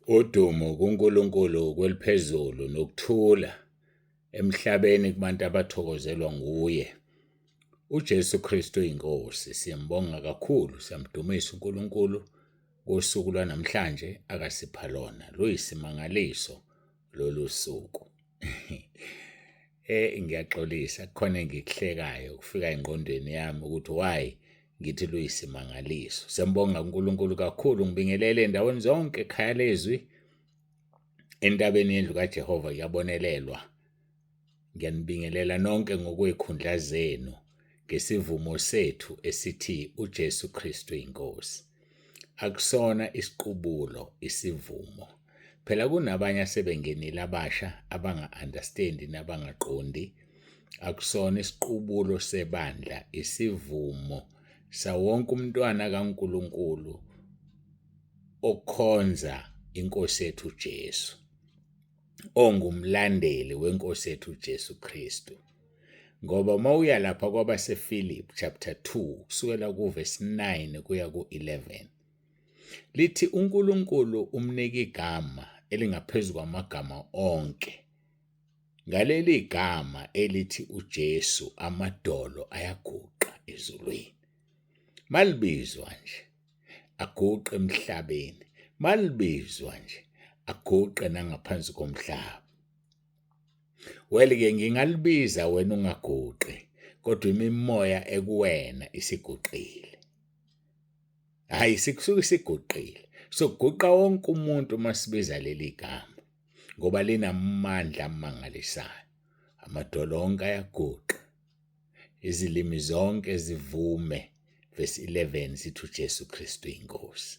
Udumo kuNkulunkulu kweliphezulu nokuthula emhlabeni kubantu abathokozelwa nguye. UJesu Kristu inkosi, siyambonga kakhulu, siyamdumisa uNkulunkulu ngosuku lwanamhlanje akasipha lona. Luyisimangaliso lolu suku. Ngiyaxolisa kukhona engikuhlekayo kufika engqondweni yami ukuthi why ngithi luyisimangaliso. Siyambonga uNkulunkulu kakhulu, ngibingelele endaweni zonke ekhaya lezwi. Entabeni yendlu kaJehova yabonelelwa. Ngiyanibingelela nonke ngokwey'khundla zenu ngesivumo sethu esithi uJesu Kristu inkosi. Akusona isiqubulo, isivumo. Phela kunabanye asebengenile abasha abanga-understandi nabangaqondi. Akusona isiqubulo sebandla, isivumo sawonke umntwana kaNkulunkulu okhonza inkosi yethu Jesu, ongumlandeli wenkosi yethu Jesu Kristu. Ngoba mawuya lapha kwabaseFilip chapter 2 kusukela kuverse 9 kuya ku-11 lithi uNkulunkulu umnika igama elingaphezu kwamagama onke. Ngaleli gama elithi uJesu amadolo ayaguqa ezulwini. Malibizwa nje aguqe emhlabeni, malibizwa nje aguqe nangaphansi komhlaba. Well-ke ngingalibiza wena ungaguqi, kodwa imimoya ekuwena isiguqile. Hayi, sikusuke isiguqile. Sokuguqa wonke umuntu masibiza leli gama, ngoba linamandla amangalisayo. Amadolo onke ayaguqa, izilimi zonke zivume. Verse 11 sithi uJesu Kristu inkosi.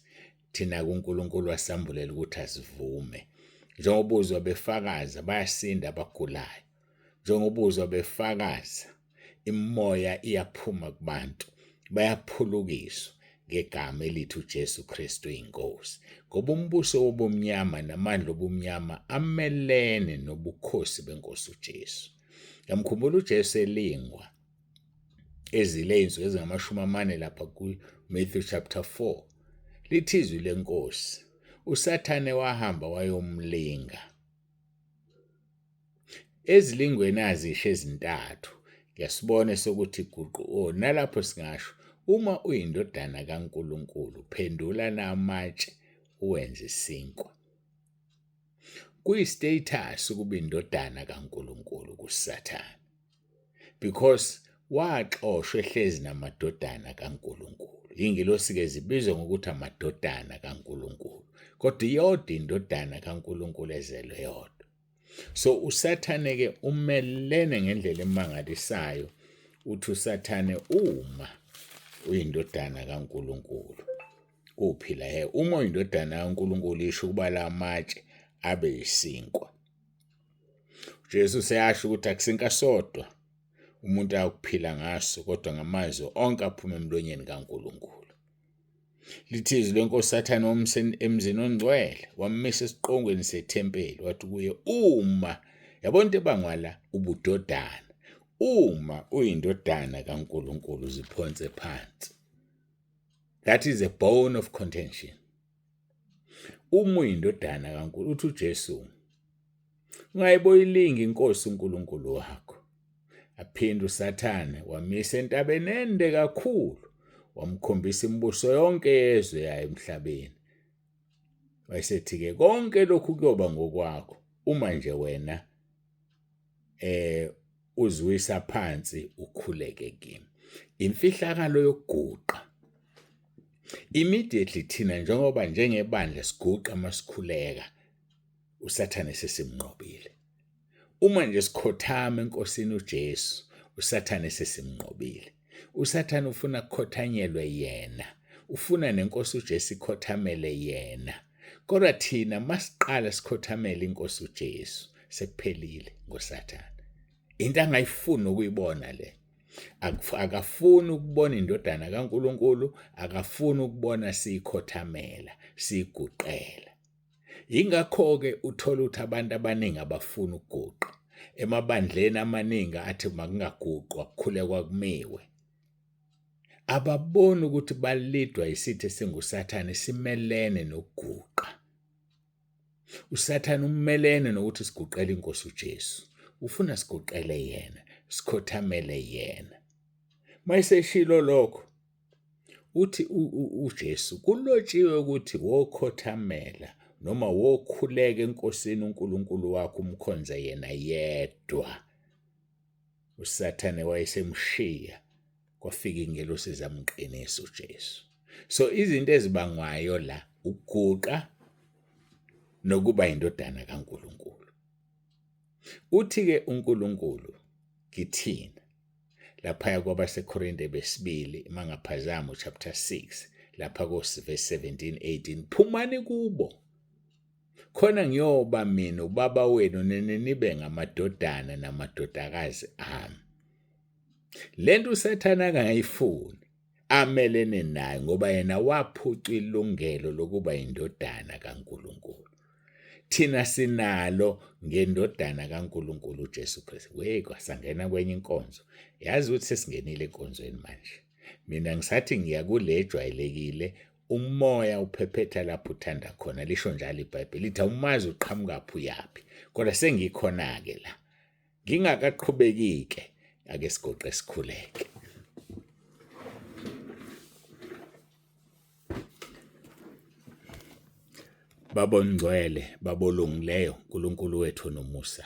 Thina kuNkulunkulu wasambulela ukuthi asivume. Njengobuzwa befakaza bayasinda abagulayo. Njengobuzwa befakaza imimoya iyaphuma kubantu, bayaphulukiswa ngegama elithi uJesu Kristu inkosi. Ngoba umbuso wobumnyama namandla obumnyama amelene nobukhosi benkosi uJesu. Yamkhumbula uJesu elingwa ezile insuku ezingama40 lapha kuMatthew chapter 4. Lithi izwi lenkosi, uSathane wahamba wayomlinga. Ezilingweni azisho ezintathu ngiyasibona sokuthi guqu nalapho singasho uma uyindodana kaNkulunkulu phendula namatshe uwenze isinkwa. Kuyistatus ukuba indodana kaNkulunkulu kuSathane, because waxoshwa ehlezi namadodana kaNkulunkulu. Ingilosi-ke zibizwa ngokuthi amadodana kaNkulunkulu, kodwa iyodwa indodana kaNkulunkulu ezelwe yodwa. So uSathane-ke umelene ngendlela emangalisayo uthi uSathane uma uyindodana kaNkulunkulu uphila uma uyindodana kaNkulunkulu isho ukuba la matshe abe yisinkwa. uJesu seyasho ukuthi akusinkasodwa umuntu akuphila ngaso, kodwa ngamazwi onke aphuma emlonyeni kaNkulunkulu. Lithi izwi lenkosi uSathane wamsa emzini ongcwele, wammisa esiqongweni sethempeli, wathi kuye, uma yabona into ebangwala ubudodana, uma uyindodana kaNkulunkulu ziphonse phansi. That is a bone of contention. Uma uyindodana kaNkulunkulu, uthi uJesu, ungayiboyilingi inkosi uNkulunkulu wakho. Aphinde uSathane wamisa entabeni ende kakhulu, wamkhombisa imibuso yonke yezwe yayo emhlabeni. Wayesethi-ke konke lokhu kuyoba ngokwakho uma nje wena uzwisa phansi ukhuleke kimi. Imfihlakalo yokuguqa. Immediately thina njengoba njengebandla siguqa masikhuleka, uSathane sesimnqobile. Uma nje sikhothama enkosini uJesu, uSathane sesimnqobile. uSathane ufuna ukukhothanyelwe yena, ufuna nenkosi uJesu ikhothamele yena. Kodwa thina masiqala sikhothamele inkosi uJesu, sekuphelile ngoSathane. Into angayifuni ukuyibona le. Akafuni ukubona indodana kaNkulunkulu, akafuni ukubona siyikhothamela, siyiguqela. Ingakho-ke uthola ukuthi abantu abaningi abafuni ukuguqa. Emabandleni amaningi athi makungaguqwa kukhulekwa kumiwe. Ababoni ukuthi balidwa isitho esinguSathane simelene nokuguqa. uSathane umelene nokuthi siguqele inkosi uJesu. Ufuna siguqele yena, sikhothamele yena. Mayiseshilo lokho uthi uJesu kulotshiwe ukuthi wokhothamela noma wokhuleka enkosini uNkulunkulu wakho umkhonze yena yedwa. uSathane wayesemshiya kwafika ingelosi zamqinisa uJesu. So izinto ezibangwayo la ukuguqa nokuba indodana kaNkulunkulu. Uthi-ke uNkulunkulu kithina lapha kwabaseKorinte besibili mangaphazama chapter 6 lapha verse 17-18 phumani kubo khona ngiyoba mina ubaba wenu nibe ngamadodana namadodakazi ami. Lento uSathane angayifuni amelene naye ngoba yena waphuca ilungelo lokuba indodana kaNkulunkulu. Thina sinalo ngendodana kaNkulunkulu uJesu Kristu. Kwasangena kwenye inkonzo. Yazi ukuthi sesingenile enkonzweni manje. Mina ngisathi ngiya kule ejwayelekile, umoya uphephetha lapho uthanda khona. Lisho njalo iBhayibheli lithi awumazi uqhamuka phuyaphi. Kodwa sengikhona ke la. Ngingakaqhubeki-ke ake sigoqe sikhuleke. Baba ongcwele, baba olungileyo, uNkulunkulu wethu nomusa,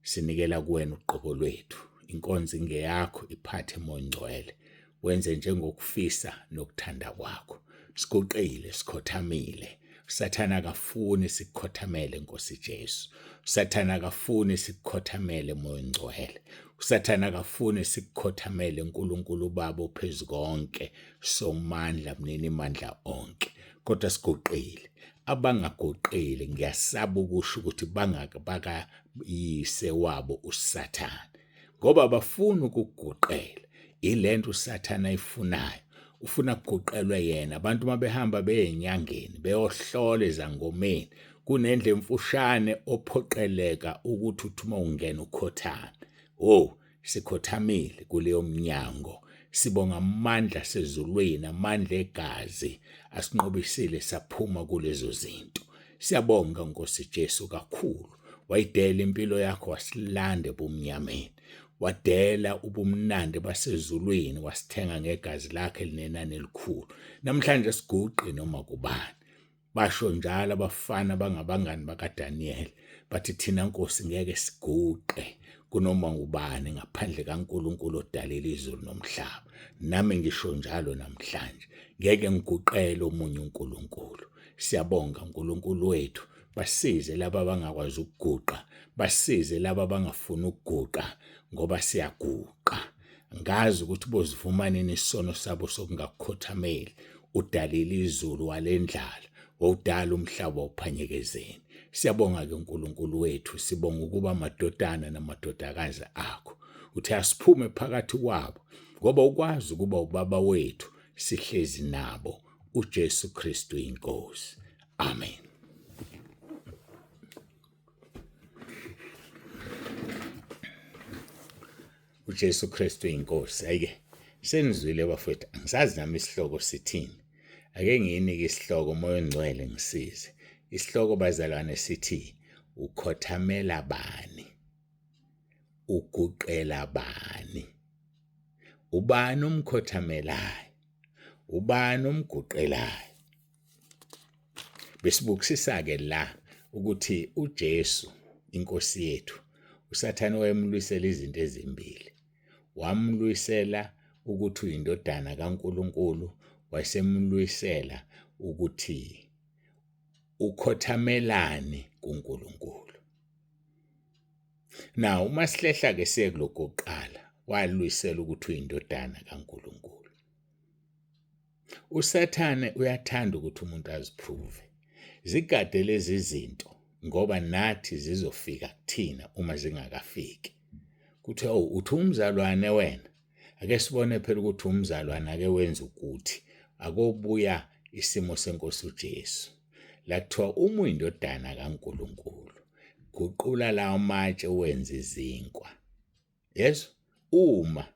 sinikela kuwena uqobo lwethu. Inkonzo ingeyakho, iphathe Moya Ongcwele. Wenze njengokufisa nokuthanda kwakho. Siguqile, sikhothamile. uSathane akafuni sikukhothamele Nkosi Jesu. uSathane akafuni sikukhothamele Moya Ongcwele. uSathane akafuni sikukhothamele uNkulunkulu Baba ophezu konke, somandla, mnini mandla onke. Kodwa siguqile. Abangaguqile ngiyasaba ukusho ukuthi bakayise wabo uSathane ngoba bafuna ukuguqela. Ilento uSathane ayifunayo, ufuna kuguqelwe yena. Abantu mabehamba beyenyangeni beyohlola ezangomeni, kunendle emfushane ophoqeleka ukuthi uthuma ungena ukhothame. Sikhothamile kuleyo mnyango. Sibonga amandla sezulwini, amandla egazi asinqobisile saphuma kulezo zinto. Siyabonga Nkosi Jesu kakhulu. Wayidela impilo yakho wasilanda ebumnyameni. Wadela ubumnandi basezulwini wasithenga ngegazi lakhe elinenani elikhulu. Namhlanje siguqi noma kubani. Basho njalo abafana bangabangani bakaDaniel bathi thina Nkosi ngeke siguqe kunoma ngubani ngaphandle kaNkulunkulu odalela izulu nomhlaba. Nami ngisho njalo namhlanje ngeke ngiguqele omunye uNkulunkulu. Siyabonga uNkulunkulu wethu. Basize laba abangakwazi ukuguqa, basize laba abangafuni ukuguqa ngoba siyaguqa. Ngazi ukuthi bozivuma nini isono sabo sokungakhothameli. Udalile izulu walendlala, wawudala umhlaba uphanyekezeni. Siyabonga ke uNkulunkulu wethu, sibonga ukuba amadodana namadodakazi akho. Uthi asiphume phakathi kwabo ngoba ukwazi ukuba ubaba wethu sihlezi nabo. uJesu Kristu inkosi. Amen. uJesu Kristu inkosi. Ayike senizwile bafethu, angisazi nami isihloko sithini. Ake ngiyinike isihloko Moya Ongcwele ngisize. Isihloko bazalwane sithi ukhothamela bani, uguqela bani, ubani umkhothamelayo, ubani umguqelayo. Besibukisisa ke la ukuthi uJesu inkosi yethu uSathane wayemlwisela izinto ezimbili. Wamlwisela ukuthi uyindodana kaNkulunkulu, wasemlwisela ukuthi ukhothamelani kuNkulunkulu. Now uma sihlehla ke siye kuloko kuqala, walwisela ukuthi uyindodana kaNkulunkulu. uSathane uyathanda ukuthi umuntu aziprove. Zigade lezi zinto ngoba nathi zizofika kuthina uma zingakafiki. Kuthi uthi umzalwane wena, ake sibone phela ukuthi umzalwane ake wenza ukuthi akobuya isimo senkosi uJesu. La kuthiwa uma uyindodana kaNkulunkulu, guqula lawo matshe wenze izinkwa. Yes, uma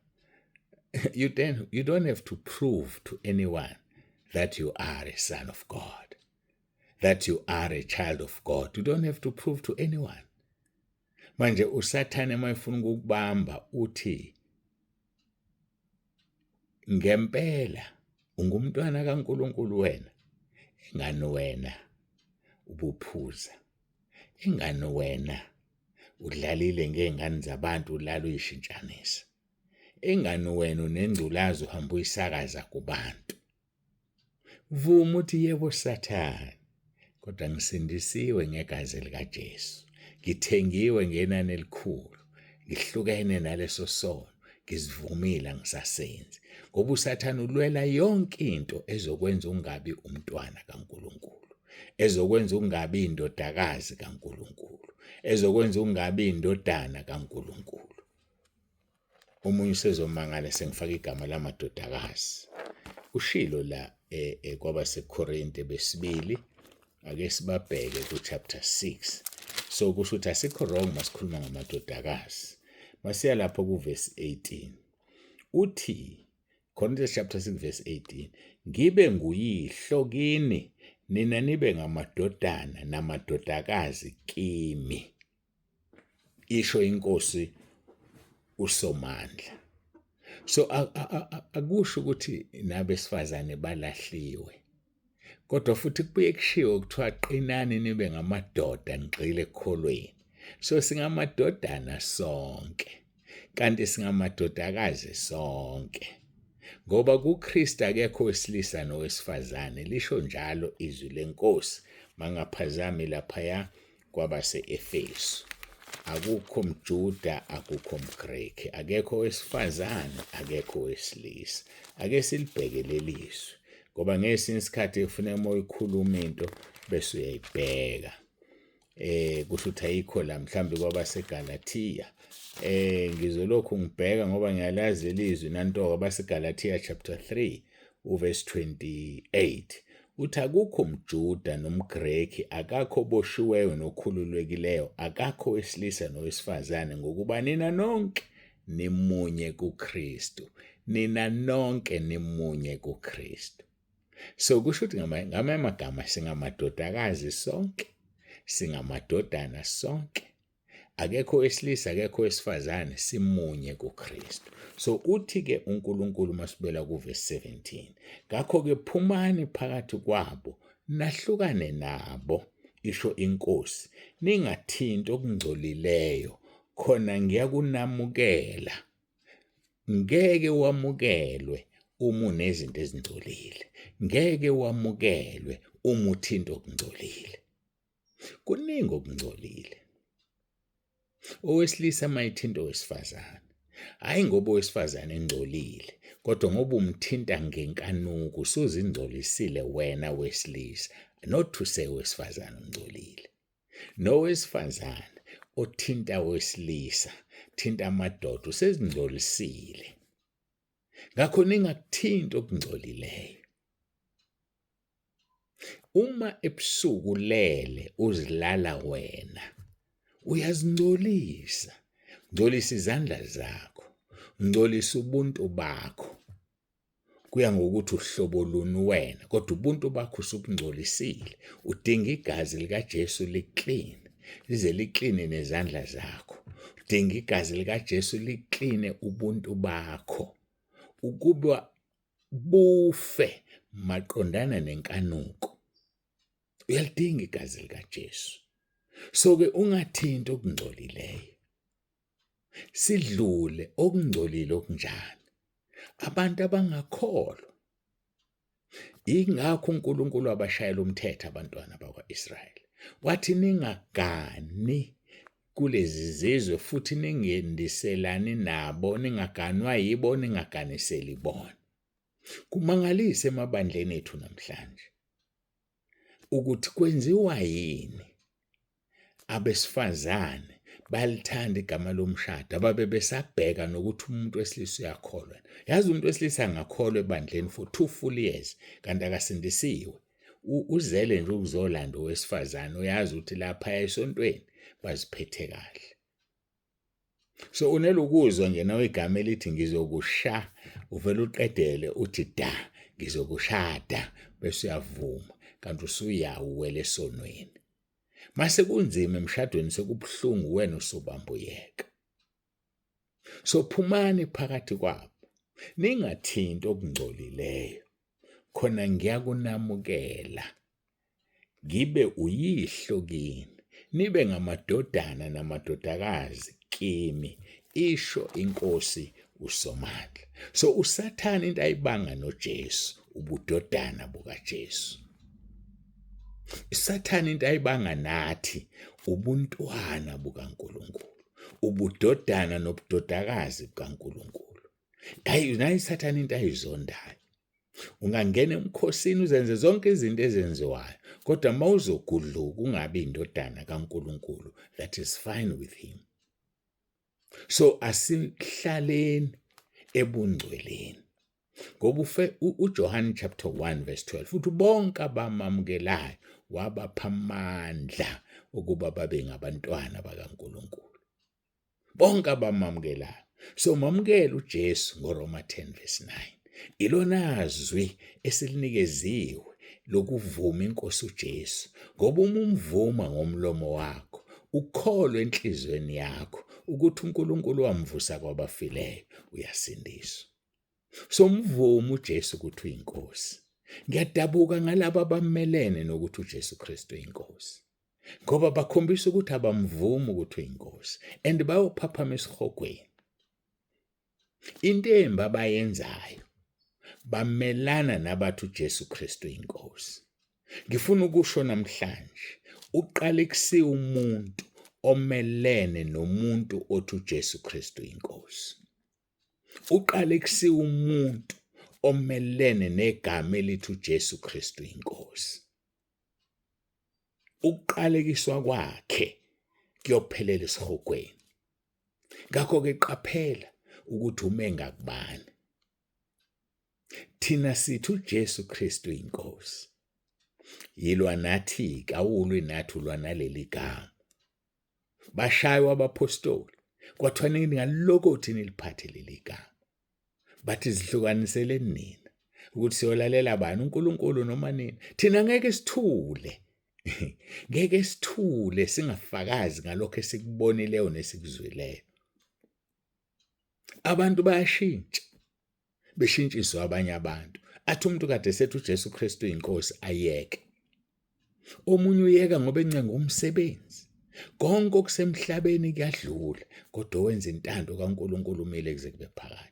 you don't have to prove to anyone that you are a son of God. that you are a child of God. You don't have to prove to anyone. Manje usathane mayefuna ukukubamba uthi ngempela ungumntwana kaNkulunkulu wena. Ingani wena ubuphuza. Ingani wena udlalile ngezingane zabantu ulala uyishintshanisa. Ingani wena unengculazi uhamba uyisakaza kubantu. Vuma uthi yebo Sathane, kodwa ngisindisiwe ngegazi likaJesu. Ngithengiwe ngenani elikhulu. Ngihlukene naleso sono. Ngizivumile angisasenzi. Ngoba uSathane ulwela yonke into ezokwenza ungabi umntwana kaNkulunkulu. Ezokwenza ungabi indodakazi kaNkulunkulu. Ezokwenza ungabi indodana kaNkulunkulu. Omunye usezomangala sengifaka igama lamadodakazi. Ushilo la kwabaseKorinte besibili ake sibabheke ku-chapter 6. So kusho ukuthi asikho wrong masikhuluma ngamadodakazi. Masiya lapho ku-verse 18. Uthi, Corinthians chapter 6 verse 18, ngibe nguyihlo kini, nina nibe ngamadodana namadodakazi kimi. Isho inkosi uSomandla. So akusho ukuthi nabesifazane balahliwe. Kodwa futhi kubuye kushiwo kuthiwa qinani nibe ngamadoda nigxile ekukholweni. So singamadodana sonke. Kanti singamadodakazi sonke. Ngoba kuKristu akekho wesilisa nowesifazane, lisho njalo izwi lenkosi mangaphazami laphaya kwabase-Efesu. Akukho mJuda, akukho mGreki, akekho wesifazane, akekho wesilisa. Ake silibheke lelizwi, ngoba ngesinye isikhathi kufanele uma uyikhuluma into bese uyayibheka. Kusho ukuthi ayikho la mhlambe kwabaseGalathiya. Ngizolokhu ngibheka ngoba ngiyalazi ilizwi nanto abaseGalathiya chapter 3 uverse 28. Uthi akukho mJuda nomGreki, akakho boshiweyo nokhululekileyo, akakho wesilisa nowesifazane, ngokuba nina nonke nimunye kuKristu. Nina nonke nimunye kuKristu. So kusho ukuthi ngamanye amagama singamadodakazi sonke, singamadodana sonke. Akekho wesilisa, akekho wesifazane, simunye kuKristu. So uthi-ke uNkulunkulu masibela kuverse 17. Ngakho-ke phumani phakathi kwabo, nahlukane nabo, isho inkosi, ningathinti okungcolileyo, khona ngiyakunamukela. Ngeke wamukelwe uma unezinto ezingcolile. Ngeke wamukelwe uma uthinta okungcolile. Kuningi okungcolile. Owesilisa mayithinta owesifazane. Hayi ngoba owesifazane engcolile, kodwa ngoba umthinta ngenkanuko usuzingcolisile wena wesilisa. Not to say owesifazane ungcolile. Nowesifazane othinta owesilisa, thinta amadoda usezingcolisile. Ngakho ningakuthinti okungcolileyo. Uma ebusuku lele uzilala wena, uyazingcolisa. Ngcolisa izandla zakho, ngcolisa ubuntu bakho. Kuya ngokuthi uhlobo luni wena, kodwa ubuntu bakho usubungcolisile. Udinga igazi likaJesu liclean, lize liclean nezandla zakho. Udinga igazi likaJesu liclean ubuntu bakho, ukuba bufe maqondana nenkanuko. Uyalidinga igazi likaJesu. So-ke ungathinti okungcolileyo. Sidlule okungcolile okunjani. Abantu abangakholwa. Ingakho uNkulunkulu wabashayela umthetho abantwana bakwa-Israyeli. Wathi ningagani kulezi zizwe futhi ningendiselani nabo, ningaganwa yibo, ningaganiseli bona. Kumangalise emabandleni ethu namhlanje ukuthi kwenziwa yini abesifazane balithanda igama lomshado, ababe besabheka nokuthi umuntu wesilisa uyakholwa. Yazi umuntu wesilisa angakholwa ebandleni for 2 full years kanti akasindisiwe. Uzele nje ukuzolanda owesifazane, uyazi ukuthi lapha esontweni baziphethe kahle. So unelukuzwa nje nawe igama elithi ngizokusha, uvela uqedele uthi da, ngizokushada, bese uyavuma. kanti usuyawuwela esonweni. Mase kunzima emshadweni sekubuhlungu wena usubamba uyeka. So phumani phakathi kwabo. Ningathinti okungcolileyo. Khona ngiyakunamukela. Ngibe uyihlo kini. Nibe ngamadodana namadodakazi kimi. Isho iNkosi uSomandla. So uSathane into ayibanga noJesu ubudodana bukaJesu. ISathane into ayibanga nathi ubuntwana bukaNkulunkulu. Ubudodana nobudodakazi bukaNkulunkulu. Nayi iSathane into ayizondayo. Ungangena emkhosini uzenze zonke izinto ezenziwayo, kodwa mawuzogudluka ungabe indodana kaNkulunkulu, that is fine with him. So asihlaleni ebungcweleni. Ngoba uJohn chapter 1 verse 12 uthi bonke abamamukelayo wabapha amandla ukuba babe ngabantwana bakaNkulunkulu. Bonke abamamukelayo. So mamukela uJesu ngoRoma 10 verse 9. Ilona zwi esilinikeziwe lokuvuma iNkosi uJesu. Ngoba umvuma ngomlomo wakho, ukholwe enhlizweni yakho ukuthi uNkulunkulu wamvusa kwabafileyo, uyasindiswa. So mvuma uJesu ukuthi uyinkosi. Ngiyadabuka ngalabo abamelene nokuthi uJesu Kristu uyinkosi. Ngoba bakhombisa ukuthi abamvuma ukuthi uyinkosi and bayophaphama esihogweni. Into abayenzayo bamelana nabathi uJesu Kristu uyinkosi. Ngifuna ukusho namhlanje uqale kusiwa umuntu omelene nomuntu othi uJesu Kristu uyinkosi. Uqale kusiwa umuntu omelene negama elithi uJesu Kristu uyinkosi. Ukuqalekiswa kwakhe kuyophelela esihogweni. Ngakho ke qaphela ukuthi ume ngakubani. Thina sithi uJesu Kristu uyinkosi. Yilwa nathi kawulwe nathi ulwa naleli gama. Bashaywa abapostoli kwathiwa ningalokothi niliphathe leli gama. Bathi zihlukanisele nina ukuthi siyolalela bani uNkulunkulu noma nini. Thina ngeke sithule. Ngeke sithule singafakazi ngalokho esikubonileyo nesikuzwileyo. Abantu bayashintsha. Beshintshiswa abanye abantu. Athi umuntu kade sethi uJesu Kristu uyinkosi ayeke. Omunye uyeka ngoba encenga umsebenzi. Konke okusemhlabeni kuyadlula, kodwa wenza intando kaNkulunkulu umele kuze kube phakade.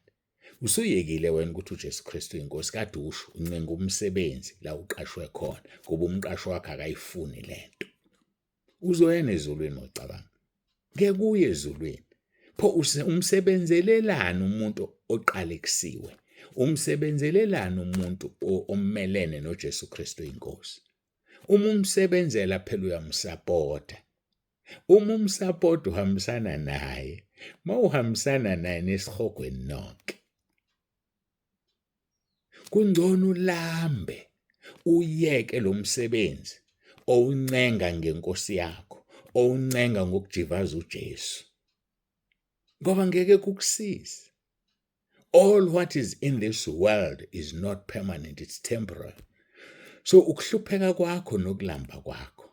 Usuyekile wena ukuthi uJesu Kristu uyinkosi kade usho uncenga umsebenzi la uqashwe khona, ngoba umqashi wakhe akayifuni lento. Uzoyena ezulwini ocabanga. Ngeke kuye ezulwini. Pho umsebenzelelana umuntu oqalekisiwe. Umsebenzelelana umuntu omelene noJesu Kristu uyinkosi. Uma umsebenzela phela uyamsupporta. Uma umsupport uhambisana naye, mawuhambisana naye nesihogweni nonke. Kungcono ulambe uyeke lo msebenzi owuncenga ngenkosi yakho, owuncenga ngokujivaza uJesu. Ngoba ngeke kukusize. All what is in this world is not permanent, it's temporary. So ukuhlupheka kwakho nokulamba kwakho.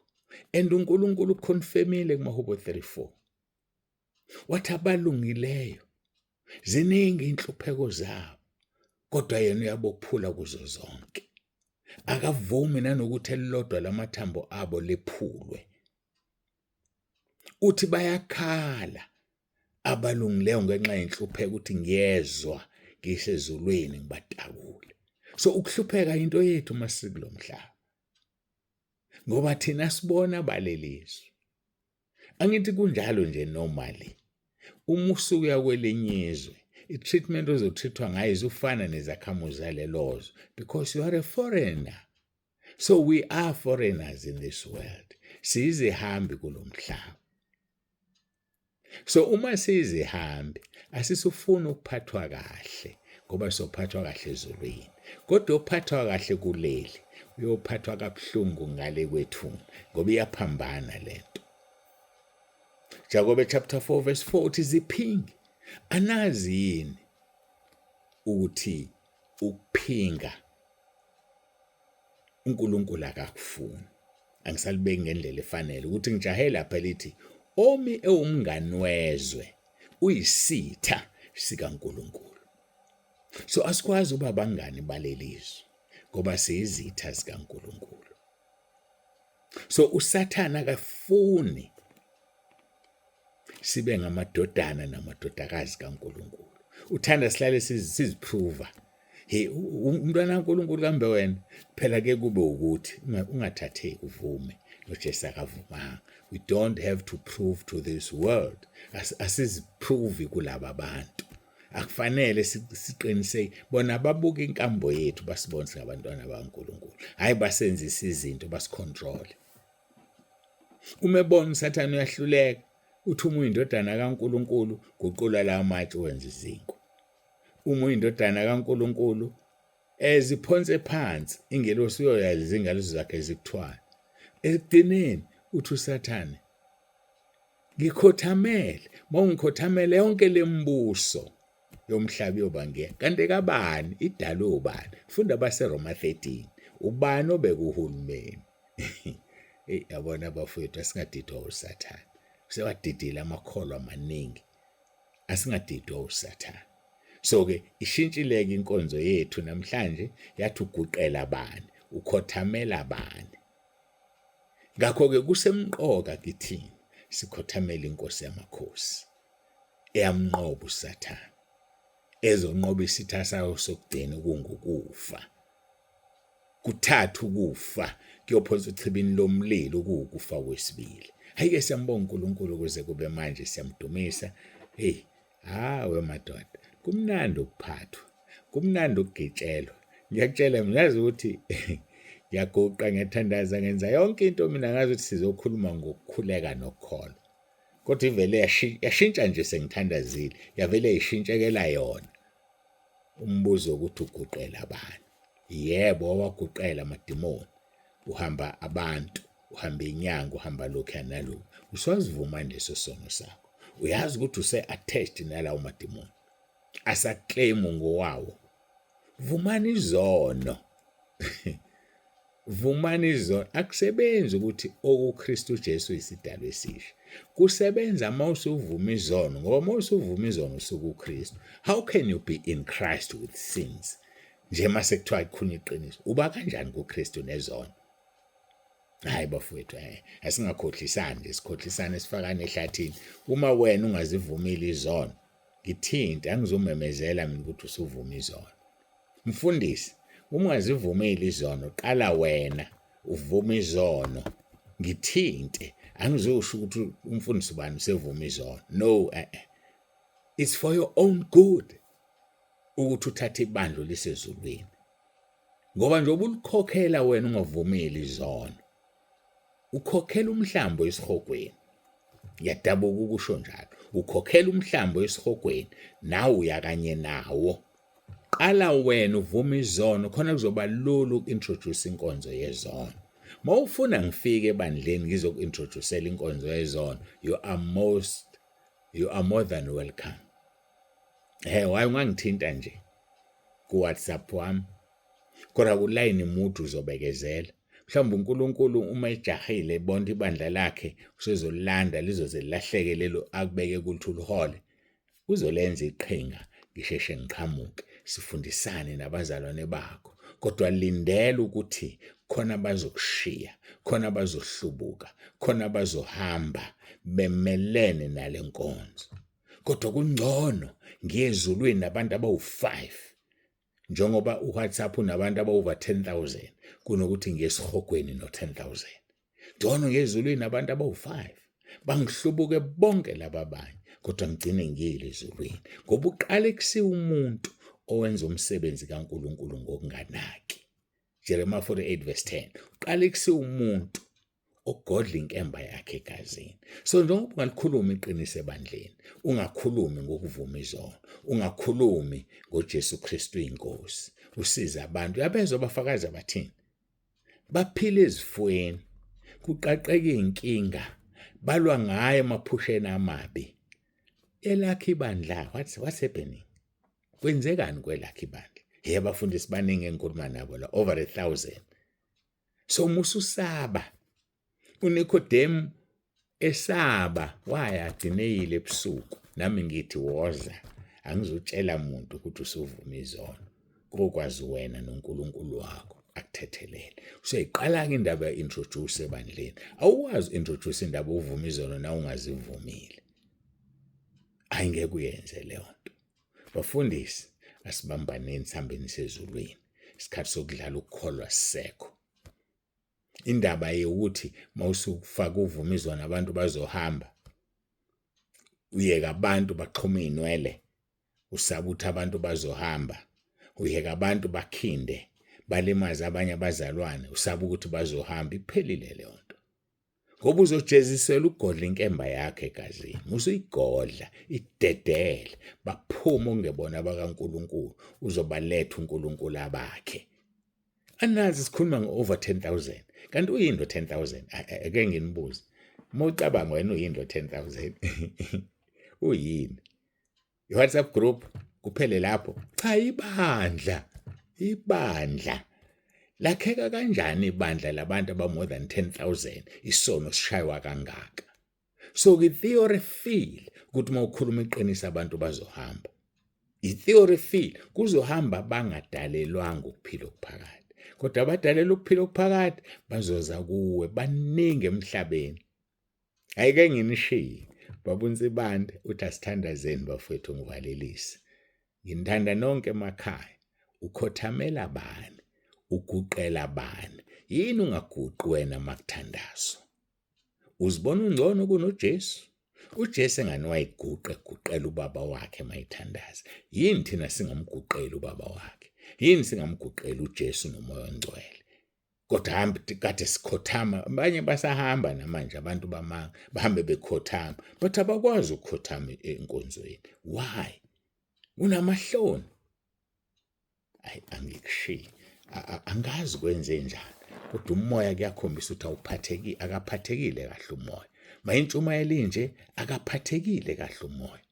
And uNkulunkulu ukonfirmile kuMahubo 34. Wathi abalungileyo ziningi inhlupheko zabo, kodwa yena uyabophula kuzo zonke. Akavumi nanokuthi elilodwa lamathambo abo lephulwe. Uthi bayakhala abalungileyo ngenxa yenhlupheko ukuthi ngiyezwa ngisezulwini ngibatakule. So ukuhlupheka into yethu masiko lomhlaba. Ngoba thina sibona balelizwe. Angithi kunjalo nje normally. Uma usuya kwelinye izwe, i-treatment ozothithwa ngayo izufana nezakhamuzi zalelozwe because you are a foreigner. So we are foreigners in this world. Sizihambi kulomhlaba. So uma sizihambi asisufuna ukuphathwa kahle ngoba sophathwa kahle ezulwini. Kodwa uphathwa kahle kuleli uyophathwa kabuhlungu ngale kwethuna ngoba iyaphambana lento. Jakobe chapter 4 verse 4 uthi ziphingi. Anazi yini ukuthi ukuphinga uNkulunkulu akakufuni. Angisalibeki ngendlela efanele ukuthi ngijahe lapha lithi omi ewumngani wezwe uyisitha sikaNkulunkulu. So asikwazi ukuba abangani balelizwe ngoba siyizitha zikaNkulunkulu. So uSathane akafuni sibe ngamadodana namadodakazi kaNkulunkulu. Uthanda sihlale siziprova. Hey, umntwana kaNkulunkulu kambe wena phela ke kube ukuthi ungathatheki uvume noJesu akavumanga. We don't have to prove to this world. Asiziprove kulaba bantu. Akufanele siqinise bona ababuka inkambo yethu basibone singabantwana bakaNkulunkulu. Hayi basenzisa izinto basicontrol. Uma ebona uSathane uyahluleka uthi uma uyindodana kaNkulunkulu guqula la matshe wenza izinto. Uma uyindodana kaNkulunkulu eziphonse phansi ingelosi uyoyazi izingalo zakhe ezikuthwala. Ekugcineni uthi uSathane ngikhothamele mawungikhothamele yonke lembuso yomhlaba yobangena kanti kabani idalwe ubani. Funda baseRoma 13 ubani obeka uhulumeni. Yabona abafowethu asingadidwa uSathane. Sewadidila amakholwa amaningi. Asingadidwa uSathane. So ke ishintshileke inkonzo yethu namhlanje yathi uguqela bani, ukhothamela bani. Ngakho ke kusemqoka kithini sikhothamela inkosi yamakhosi. Eyamnqoba uSathane. Ezonqoba isitha sayo sokugcina kungukufa. Kuthatha ukufa kuyophonsa uchibini lomlilo ukufa kwesibili. Hayike siyambonga uNkulunkulu ukuze kube manje siyamdumisa. Hey, hawe madoda. Kumnandi ukuphathwa. Kumnandi ukugitshelwa. Ngiyakutshela mina ngazi ukuthi ngiyaguqa ngiyathandaza ngenza yonke into mina ngazi ukuthi sizokhuluma ngokukhuleka nokukholwa. Kodwa ivele yashintsha nje sengithandazile. Yavele yishintshekela yona. Umbuzo ukuthi uguqela bani. Yebo waguqela amadimoni. Uhamba abantu, uhamba inyanga, uhamba lokho nalokho. Uswazivuma leso sono sakho. Uyazi ukuthi use-attached nalawo madimoni. Asaclaim ngowawo. Vumani izono. Vumani izono. Akusebenzi ukuthi okuKristu Jesu isidalwa esisha. Kusebenza mawusuvuma izono ngoba mawusuvuma izono usukuKristu. How can you be in Christ with sins? Nje mase kuthiwa ikhulunywa iqiniso. Uba kanjani kuKristu nezono? Hayi bafowethu asingakhohlisani nje sikhohlisane esifakane ehlathini. Uma wena ungazivumile izono ngithinta angizomemezela mina ukuthi usuvuma izono. Mfundisi, uma ungazivumile izono qala wena uvuma izono ngithinte angizosho ukuthi umfundisi bani usevuma izono. No, it's for your own good ukuthi uthathe ibandla lisezulwini. Ngoba nje obulukhokhela wena ungavumile izono. Ukhokhela umhlambo esihogweni. Yadabuka ukusho njalo. Ukhokhela umhlambo esihogweni nawe uyakanye nawo. Qala wena uvuma izono khona kuzoba lula ukintroduce inkonzo yezono. Mawufuna ngifike ebandleni ngizokuintroducela inkonzo yezono, you are more than welcome. Waye ungangithinta nje ku WhatsApp wami. Kodwa kulayini umuntu uzobekezela. Mhlawumbe uNkulunkulu uma ejahile ebonda ibandla lakhe usezolanda lizoze lilahleke lelo akubeke kuthi ulihole. Uzolenza iqhinga ngisheshe ngiqhamuke sifundisane nabazalwane bakho. Kodwa lindela ukuthi khona bazokushiya, khona bazohlubuka, khona bazohamba bemelene nalenkonzo. Kodwa kungcono ngiyezulwini nabantu abawu5 njengoba uWhatsApp unabantu abaover 10,000 kunokuthi ngesihogweni no10,000. Ngcono ngiyezulwini nabantu abawu5 bangihlubuke bonke laba abanye kodwa ngigcine ngiyile ezulwini ngoba uqale kusiwa umuntu owenza umsebenzi kaNkulunkulu ngokunganaki. Jeremiah 48:10. Uqale kusiwa umuntu ogodla inkemba yakhe egazini. So njengoba ungalikhuluma iqiniso ebandleni, ungakhulumi ngokuvuma izono, ungakhulumi ngoJesu Kristu inkosi. Usiza abantu yabezwe abafakazi abathini. Baphila ezifweni, kuqaqeka inkinga, balwa ngaye emaphusheni amabi. Elakhi ibandla, what's happening? Kwenzekani kwelakhi ibandla? Abafundisi baningi enkuluma nabo la over 1,000. So mususaba uNikodemu esaba waya adineyile ebusuku nami ngithi woza angizotshela umuntu ukuthi usuvuma izono kokwazi wena noNkulunkulu wakho akuthethelele useyiqala ke indaba ya-introduce ebandleni awukwazi introduce indaba uvuma izono na ungazivumile ayingeke uyenze leyo nto bafundisi asibambaneni sihambeni sezulwini isikhathi sokudlala ukukholwa sisekho indaba yokuthi mawusufaka uvuma izono abantu bazohamba uyeka abantu baxhuma inwele usaba ukuthi abantu bazohamba uyeka abantu bakhinde balimaza abanye abazalwane usaba ukuthi bazohamba iphelile leyo nto ngoba uzojezisela ugodla inkemba yakhe egazini usuyigodla idedele baphuma ungebona bakaNkulunkulu uzobaletha uNkulunkulu abakhe anazi sikhuluma over 10,000 kanti uyinto 10,000 ake nginibuze mawucabanga wena uyinto 10,000 uyini iWhatsApp group kuphele lapho cha ibandla lakheka kanjani ibandla labantu aba more than 10,000 isono sishaywa kangaka so theory feel ukuthi mawukhuluma iqiniso abantu bazohamba itheory feel kuzohamba bangadalelwanga ukuphila okuphakathi kodwa abadalela ukuphila okuphakathi bazoza kuwe baningi emhlabeni ayike nginishiye babunzibande uthi asithandazeni bafowethu ngivalelise ngithanda nonke emakhaya ukhothamela bani uguqela bani yini ungaguqi wena makuthandazo uzibona ungcono kunoJesu uJesu engani wayiguqela ubaba wakhe mayithandaza yini thina singamguqela ubaba wakhe yini singamguqela uJesu nomoya ongcwele kodwa hambe kade sikhothama abanye basahamba namanje abantu bamanga bahambe bekhothama but abakwazi ukukhothama enkonzweni why unamahloni angikushiyi angazi kwenze njani kodwa umoya kuyakhombisa ukuthi akaphathekile kahle umoya mayintshumayelo inje akaphathekile kahle umoya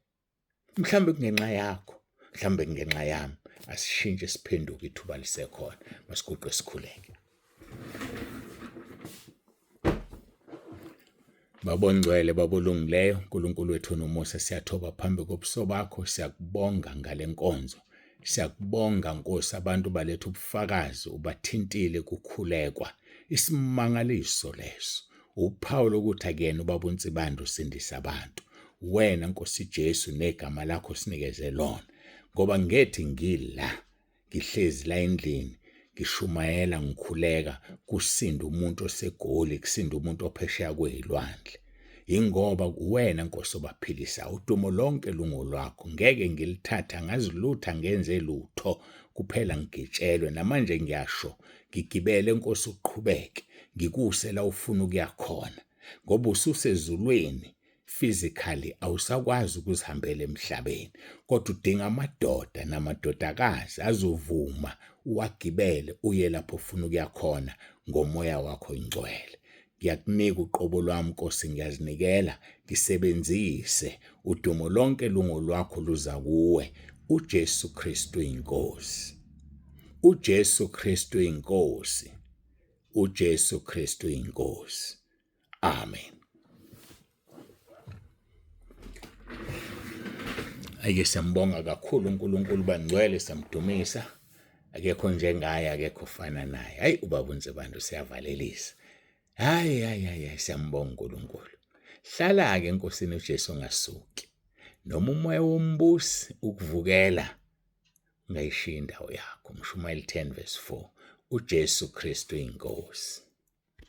mhlambe kungenxa yakho mhlambe kungenxa yami asishintshe siphenduke ithuba lisekhona masiguqe sikhuleke babongcwele babolungileyo uNkulunkulu wethu nomusa siyathoba phambi kobuso bakho siyakubonga ngale nkonzo siyakubonga Nkosi abantu baletha ubufakazi ubathintile kukhulekwa isimangaliso leso uphawu lokuthi akuyena ubaba uNsibanda usindisa abantu wena Nkosi Jesu negama lakho sinikeze lona ngoba ngethi ngila ngihlezi la endlini ngishumayela ngikhuleka kusinda umuntu osegoli kusinda umuntu ophesheya kwezilwandle ingoba wena Nkosi obaphilisa udumo lonke lungo lwakho ngeke ngilithatha ngazilutha ngenze lutho kuphela ngitshelwe namanje ngiyasho ngigibele Nkosi uqhubeke ngikuse la ufuna ukuya khona ngoba ususezulwini physically awusakwazi ukuzihambela emhlabeni kodwa udinga amadoda namadodakazi azovuma uwagibele uye lapho ufuna ukuya khona ngomoya wakho ingcwele ngiyakunika uqobo lwami Nkosi ngiyazinikela ngisebenzise udumo lonke lungo lwakho luza kuwe uJesu Kristu inkosi uJesu Kristu inkosi uJesu Kristu inkosi amen ake siyambonga kakhulu uNkulunkulu bangcwele samdumisa akekho njengaye akekho fana naye hayi ubaba uNsibanda siyavalelisa hayi siyambonga uNkulunkulu hlala ke enkosini uJesu ngasuki noma umoya wombusi ukuvukela ungayishiya indawo yakho Mshumayeli 10:4 uJesu Kristu inkosi